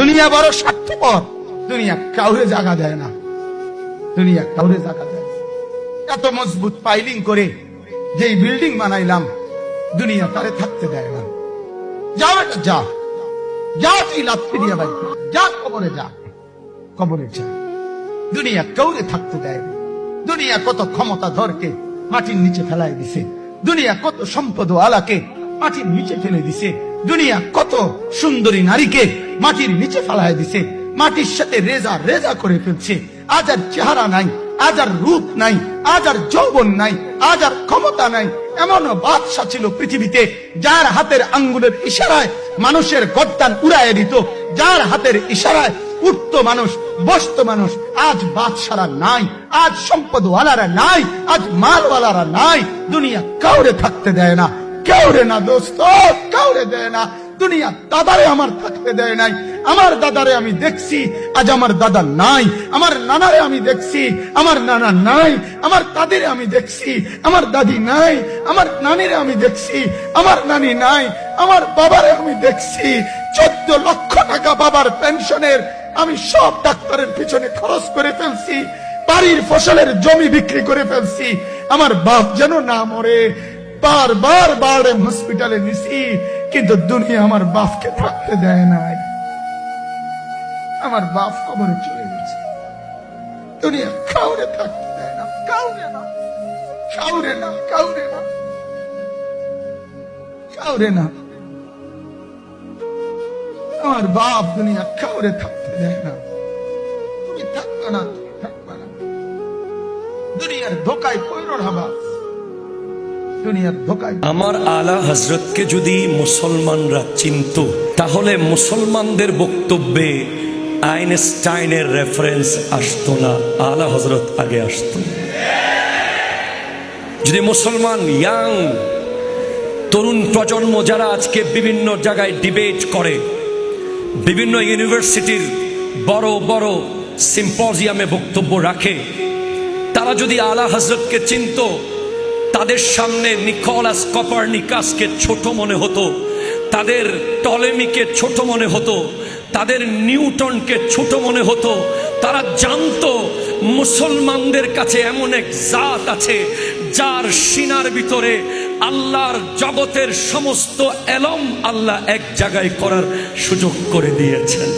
দুনিয়া বড় স্বার্থপর, দুনিয়া কাউরে জায়গা দেয় না, দুনিয়া কাউরে জায়গা দেয়। এত মজবুত পাইলিং করে যে বিল্ডিং বানাইলাম, দুনিয়া তারে থাকতে দেয় না। যা বেটা যা, যা তুই লাথি দিয়া ভাই, যা কবরে যা, কবরে যা। দুনিয়া কাউরে থাকতে দেয় না। দুনিয়া কত ক্ষমতা ধরকে মাটির নিচে ফেলাই দিছে, দুনিয়া কত সম্পদ আলাকে মাটির নিচে ফেলে দিছে, দুনিয়া কত সুন্দরী নারীকে মাটির নিচে ফেলাই দিছে, মাটির সাথে রেজা রেজা করে ফেলছে। আজ আর চেহারা নাই, আজ আর রূপ নাই, আজ আর যৌবন নাই, আজ আর ক্ষমতা নাই। এমন বাদশা ছিল পৃথিবীতে যার হাতের আঙ্গুলের ইশারায় মানুষের গর্দান উড়াইয়ে দিত, যার হাতের ইশারায় উঠত মানুষ, বসত মানুষ। আজ বাদশারা নাই, আজ সম্পদওয়ালারা নাই, আজ মালওয়ালারা নাই। দুনিয়া কাউরে থাকতে দেয় না, কাউরে না দোস্ত, কাউরে দেয় না। দুনিয়া দাদারে আমার থাকতে দেয় নাই। আমার দাদারে আমি দেখছি, আজ আমার দাদা নাই। আমার নানারে আমি দেখছি, আমার নানা নাই। আমার দাদিরে আমি দেখছি, আমার দাদি নাই। আমার নানিরে আমি দেখছি, আমার নানি নাই। আমার বাবারে আমি দেখছি, 14 লক্ষ টাকা বাবার পেনশনের আমি সব ডাক্তারের পিছনে খরচ করে ফেলছি, বাড়ির ফসলের জমি বিক্রি করে ফেলছি। আমার বাপ যেন না মরে বারবার বারে হসপিটালে নিছি, কিন্তু দুনিয়া আমার বাপকে থাকতে দেয় নাই। আমার বাপ কবরে চলে গেছে। দুনিয়া কাউরে থাকতে দেয় না, কাউরে না, কাউরে না, কাউরে না, কাউরে না। আমার বাপ দুনিয়া কাউরে থাকতে দেয় না। তুমি থাকবে না, তুমি থাকবে না। দুনিয়ার ধোকায় পয়রো হাবা, দুনিয়ার ধোকায়। আমার আলা হযরতকে যদি মুসলমানরা চিনত, তাহলে মুসলমানদের বক্তব্যে আইনস্টাইনের রেফারেন্স আসতো না, আলা হযরত আগে আসতো। যদি মুসলমান ইয়াং তরুণ প্রজন্ম যারা আজকে বিভিন্ন জায়গায় ডিবেট করে, বিভিন্ন ইউনিভার্সিটির বড় বড় সিম্পোজিয়ামে বক্তব্য রাখে, তারা যদি আলা হযরতকে চিনত, তাদের সামনে নিকোলাস কোপারনিকাসকে ছোট মনে হতো, তাদের টলেমিকে ছোট মনে হতো, তাদের নিউটনকে ছোট মনে হতো। তারা জানতো মুসলমানদের কাছে এমন এক জাত আছে যার সিনার ভিতরে আল্লাহর জগতের সমস্ত এলম আল্লাহ এক জায়গায় করার সুযোগ করে দিয়েছেন।